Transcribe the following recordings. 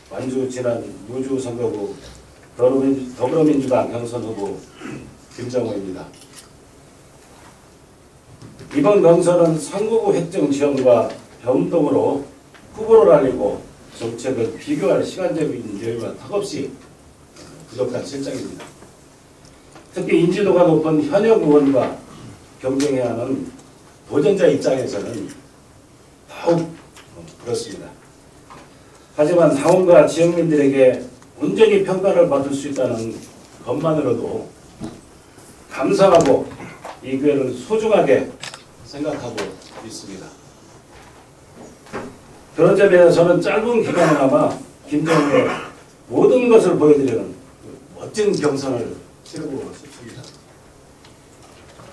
완주 지난 무주 선거구 더불어민주당 경선 후보 김정호입니다. 이번 경선은 선거구 획정 지원과 변동으로 후보를 알리고 정책을 비교할 시간적인 여유가 턱없이 부족한 실정입니다. 특히 인지도가 높은 현역 의원과 경쟁해야 하는 도전자 입장에서는 더욱 그렇습니다. 하지만 당원과 지역민들에게 온전히 평가를 받을 수 있다는 것만으로도 감사하고 이 기회를 소중하게 생각하고 있습니다. 그런 점에서 저는 짧은 기간에나마 김정우의 모든 것을 보여드리는 멋진 경선을 치르고 싶습니다.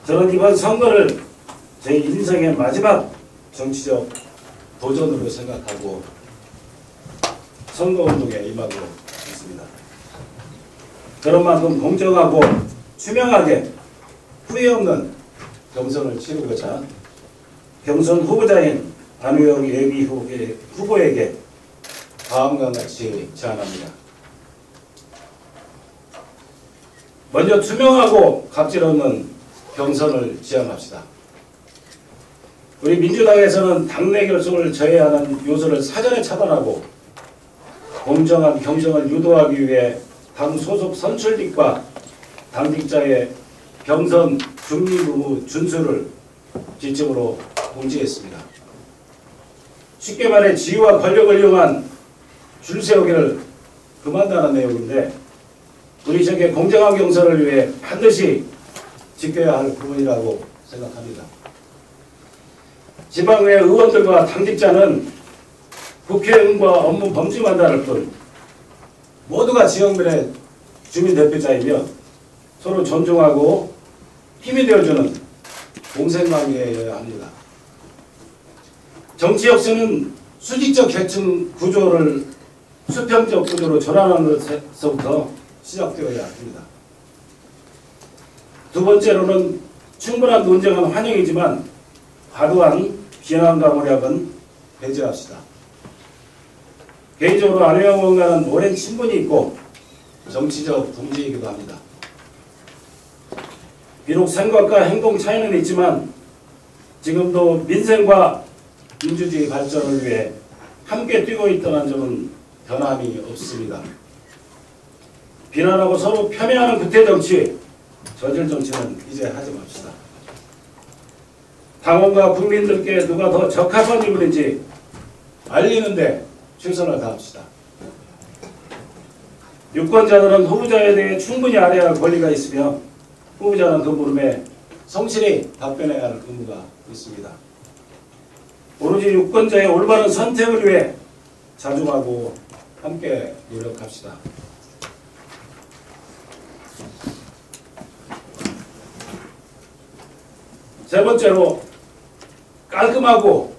저는 이번 선거를 제 인생의 마지막 정치적 도전으로 생각하고 선거운동에 임하고 있습니다. 그런 만큼 공정하고 투명하게 후회 없는 경선을 치르고자 경선 후보자인 안우영 예비 후보에게 다음과 같이 제안합니다. 먼저 투명하고 갑질 없는 경선을 지향합시다. 우리 민주당에서는 당내 결속을 저해하는 요소를 사전에 차단하고 공정한 경쟁을 유도하기 위해 당 소속 선출직과 당직자의 경선 중립 의무 준수를 지침으로 공지했습니다. 쉽게 말해 지위와 권력을 이용한 줄 세우기를 금한다는 내용인데 우리 지역의 공정한 경선을 위해 반드시 지켜야 할 부분이라고 생각합니다. 지방의 의원들과 당직자는 국회의원과 업무 범주만 다를 뿐 모두가 지역민의 주민대표자이며 서로 존중하고 힘이 되어주는 공생관계여야 합니다. 정치 역사는 수직적 계층 구조를 수평적 구조로 전환하는 것에서부터 시작되어야 합니다. 두 번째로는 충분한 논쟁은 환영이지만 과도한 비난과 모략은 배제합시다. 개인적으로 안우영 의원과는 오랜 친분이 있고 정치적 동지이기도 합니다. 비록 생각과 행동 차이는 있지만 지금도 민생과 민주주의 발전을 위해 함께 뛰고 있다는 점은 변함이 없습니다. 비난하고 서로 폄훼하는 구태정치, 저질 정치는 이제 하지 맙시다. 당원과 국민들께 누가 더 적합한 인물인지 알리는 데 최선을 다합시다. 유권자들은 후보자에 대해 충분히 알아야 할 권리가 있으며 후보자는 그 물음에 성실히 답변해야 할 의무가 있습니다. 오로지 유권자의 올바른 선택을 위해 자중하고 함께 노력합시다. 세 번째로 깔끔하고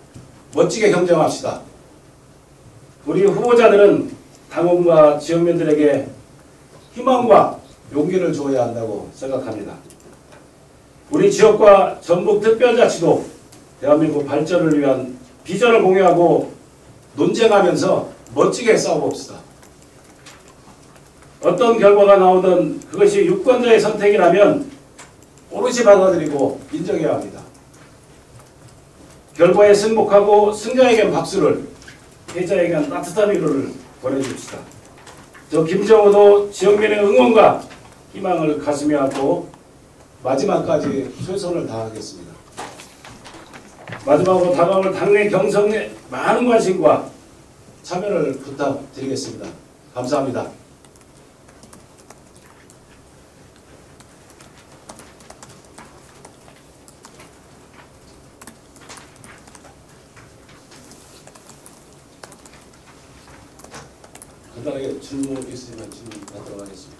멋지게 경쟁합시다. 우리 후보자들은 당원과 지역민들에게 희망과 용기를 주어야 한다고 생각합니다. 우리 지역과 전북특별자치도 대한민국 발전을 위한 비전을 공유하고 논쟁하면서 멋지게 싸워봅시다. 어떤 결과가 나오든 그것이 유권자의 선택이라면 오롯이 받아들이고 인정해야 합니다. 결과에 승복하고 승자에겐 박수를, 패자에겐 따뜻한 위로를 보내줍시다. 저 김정호도 지역민의 응원과 희망을 가슴에 안고 마지막까지 최선을 다하겠습니다. 마지막으로 다가올 당내 경선에 많은 관심과 참여를 부탁드리겠습니다. 감사합니다. 간단하게 질문 있으면 질문 받도록 하겠습니다.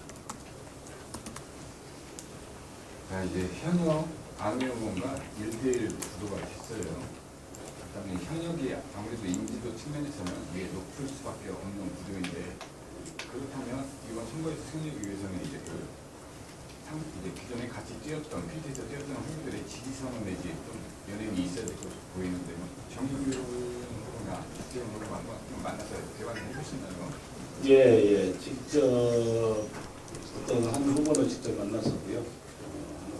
이제 현역 안우영 의원과 1대1 구도가 있어요. 그다음에 현역이 아무래도 인지도 측면에서는 위에 높을 수밖에 없는 구조인데 그렇다면 이번 선거에서 승리하기 위해서는 이제 이제 기존에 같이 뛰었던 필드에서 뛰었던 후보들의 지지선을 내지 좀 연예인이 있어야 될 것으로 보이는데요. 정규 의원과 이재용 의원과 한번 만나서 대화를 해보신다면 예, 직접 어떤 한 후보는 직접 만났었고요. 한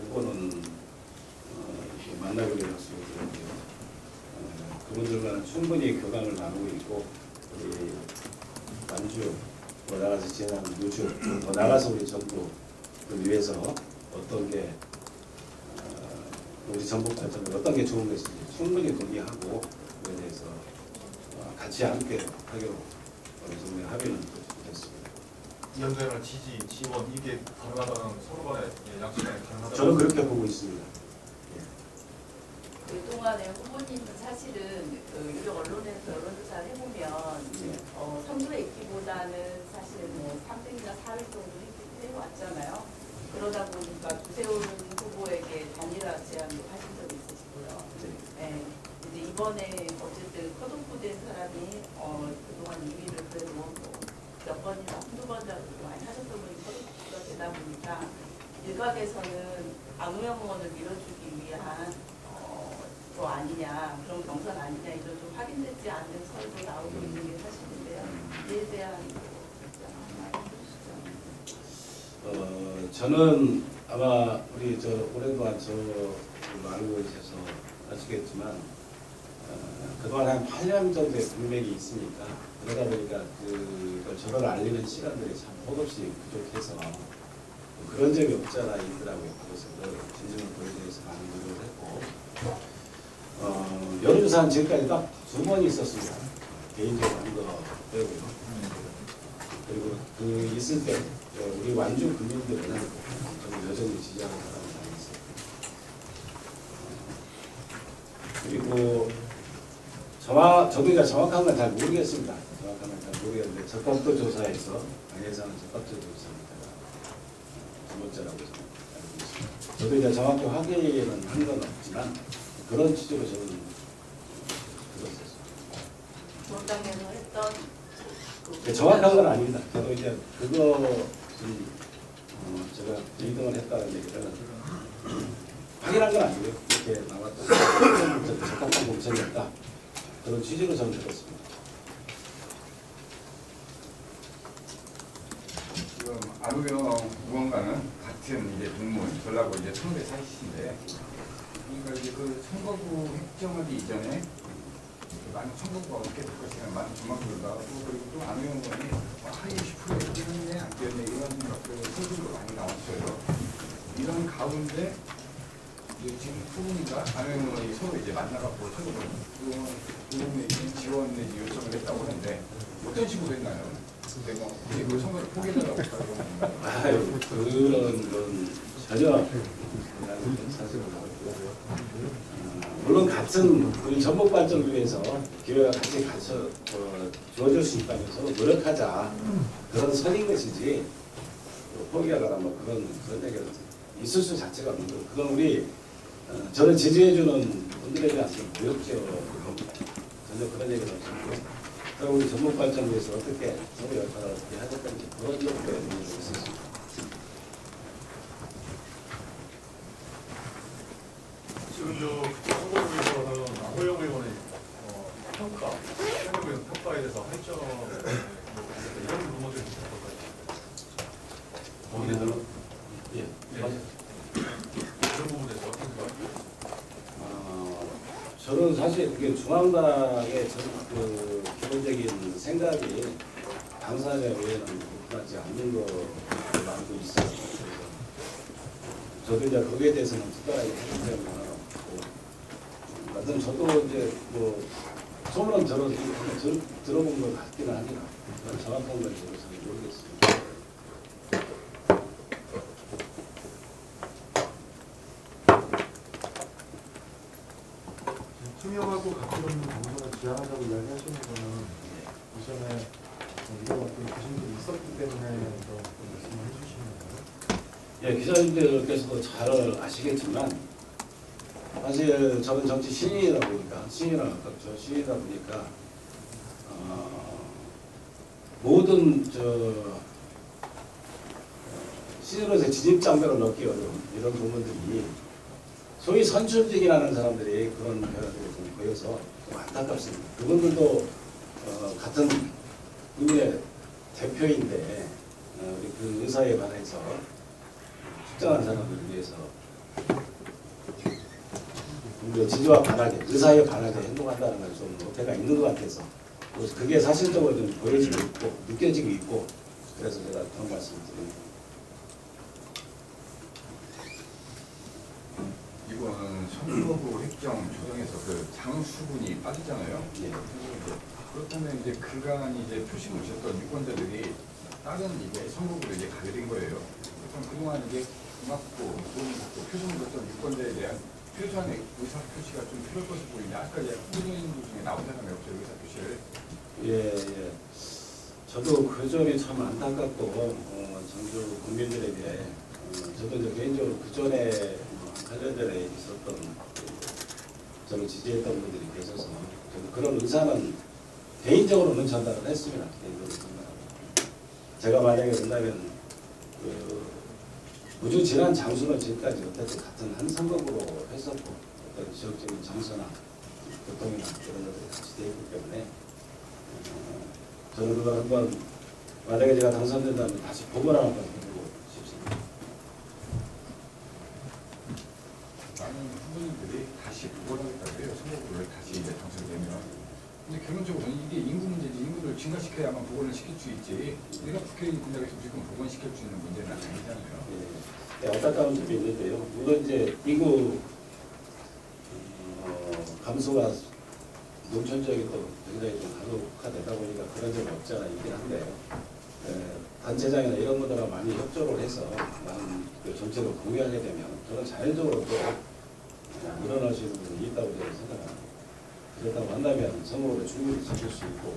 후보는 이렇게 만나보기로 약속을 드렸고요. 그분들과는 충분히 교감을 나누고 있고, 우리 완주 더 나가서 지난 우주 더 나가서 우리 전부를 위해서 어떤 게 우리 전북 발전에 어떤 게 좋은 것인지 충분히 논의하고 그에 대해서 같이 함께 하기로 어느 정도 합의는 됐습니다. 위원장이랑 지지, 지원 이게 가능하다는 서로 간의 약속이 가능하다는 저는 그렇게 보고 있습니다. 그동안에 후보님은 사실은 유력 언론에서 여론조사를 해보면 선두에 있기보다는 사실은 뭐 3등이나 4위 정도 해왔잖아요. 그러다 보니까 구세훈 후보에게 단일화 제안도 하신 적이 있으시고요. 네. 이제 이번에 어쨌든 컷오프 된 사람이 그동안 2위를 그래도 몇 번이나 한두 번 정도 많이 하셨던 분이 컷오프가 되다 보니까 일각에서는 안우영 의원을 밀어주기 위한 거 아니냐, 그런 경선 아니냐, 이런 좀 확인되지 않는 설도 나오고 있는 게 사실인데요. 이에 대한 입장 한마디 해주시죠. 저는 아마 우리 오랫동안 알고 계셔서 아시겠지만 그동안 한 8년 정도의 공백이 있으니까 그러다 보니까 그걸 저를 알리는 시간들이 참 헛없이 부족해서 그런 적이 없잖아 있더라고요. 그래서 진정을 보여주기 위해서 많은 노력을 했고 여론조사는 지금까지 딱 2번 있었습니다. 개인적으로 한 거 빼고요. 그리고 그 있을 때 우리 완주 국민들은 저는 여전히 지지하는 사람이 많이 있어요. 그리고 저도 이제 정확한 건 잘 모르겠습니다. 정확한 건 잘 모르겠는데 적법도 조사에서 당에서는 적법도 조사입니다. 두 번째라고 알고 있습니다. 저도 이제 정확히 확인은 한 건 없지만 그런 취지로 저는 들었었어요. 본당에서 했던 정확한 건 아닙니다. 저도 이제 그거 제가 2등을 했다는 얘기는 확인한 건 아니고요. 이렇게 나왔던 적합한 공천이었다. 그런 취지로 저는 들었습니다. 지금 안우영 의원과는 같은 이제 동문 전라고 이제 선후배 사이신데, 그러니까 이제 그 선거구 획정하기 이전에 많은 선거구가 어떻게 될 것이냐 많은 전망들도 나오고, 그리고 또 안우영 의원이 하이 10% 뛰었네 안 뛰었네 이런 소식도 많이 나왔어요. 이런 가운데 지금 후보님과 안우영 의원이 서로 이제 만나갖고 서로 의원 지원 내지 요청을 했다고 하는데 어떤 식으로 했나요? 내가 그 선거를 포기해달라고 했다고 하는가요? 그런 건 전혀 사실은 물론 같은 우리 전북 발전을 위해서 기회가 같이 주어질 수 있다면 서로 노력하자 그런 선인 것이지 포기하거나 뭐 그런 얘기가 있을 수 자체가 없는 거고, 그건 우리 저를 지지해주는 분들에 대한 모욕죄로 전혀 그런 얘기는 없었고, 우리 전북 발전을 위해서 어떻게 서로 역할을 어떻게 하셨던지 그런 정도의 의미가 있었습니다. 지금 선거구에서는 안호영 의원의 평가, 최근 의원 평가에 대해서 할점 이런 루머들이 있었거든요. 거기에서는 예, 맞아요. 그런 부분에서 어떻게 생각하세요? 저는 사실 그게 중앙당의 그 기본적인 생각이 당사자 외에는 국하지 않는 걸로 알고 있어요. 저도 이제 거기에 대해서는 특별하게 생각을 안 하고, 하여튼 저도 이제 뭐 소문은 들어본 것 같기는 하지만 정확한 건 저도 잘 모르겠습니다. 투명하고 가치 없는 방송을 지향하자고 이야기하시는 거는 이전에 이런 어떤 기준들이 있었기 때문에 말씀을 해주시는 거예요? 예, 기자님들께서도 잘 아시겠지만 사실 저는 정치 신인이다 보니까 신인이다 보니까 모든 신인으로서의 진입장벽을 넣기 어려운 이런 부분들이 소위 선출직이라는 사람들이 그런 변화들을 좀 보여서 좀 안타깝습니다. 그분들도 같은 국민의 대표인데 우리 그 의사에 반해서 특정한 사람들을 위해서 우리 지지와 반하게 의사에 반하게 행동한다는 건 좀 어폐가 있는 것 같아서 그래서 그게 사실적으로 좀 보여지고 있고 느껴지고 있고 그래서 제가 그런 말씀을 드립니다. 이번 선거구 획정 조정에서 그 장수군이 빠지잖아요. 예. 그렇다면 이제 그간 이제 표심 오셨던 유권자들이 다른 이제 선거구로 이제 가게 된 거예요. 그럼 그동안 이제 고맙고 도움을 받고 표심을 줬던 유권자에 대한 표정의 의사 표시가 좀 필요할 것으로 보이는데 아까 이제 후보인들 중에 나온 사람이 없어요, 의사 표시를. 예. 저도 그 점이 참 안타깝고 전주 국민들에게 저도 이제 개인적으로 그 전에 한 8년 전에 있었던 저를 지지했던 분들이 계셔서 저도 그런 의사는 개인적으로는 전달을 했습니다. 개인적으로 전달하고. 제가 만약에 된다면 우주 지난 장수는 지금까지 어쨌든 같은 한 선거구로 했었고 어떤 지역적인 정서나 교통이나 이런 것들이 같이 되어 있기 때문에 저는 그걸 한번 만약에 제가 당선된다면 다시 보고를 한번 해보고 싶습니다. 많은 후보님들이 다시 보고를 하겠다고 해요. 선거구를 다시 이제 당선되면. 근데 결론적으로는 이게 인구 문제지 인구를 증가시켜야만 복원을 시킬 수 있지 우리가 국회의원 군장에서 무조건 복원시킬 수 있는 문제는 아니잖아요. 예, 안타까운 점이 있는데요. 물론 이제 인구 감소가 농촌 지역이 또 굉장히 좀 가속화되다 보니까 그런 점이 없지 않아 있긴 한데 단체장이나 이런 분들하고 많이 협조를 해서 많은 그 정책을 공유하게 되면 저는 자연적으로 또 일어날 수 있는 부분이 있다고 저는 생각합니다. 그렇다고 한다면 선거를 충분히 지킬 수 있고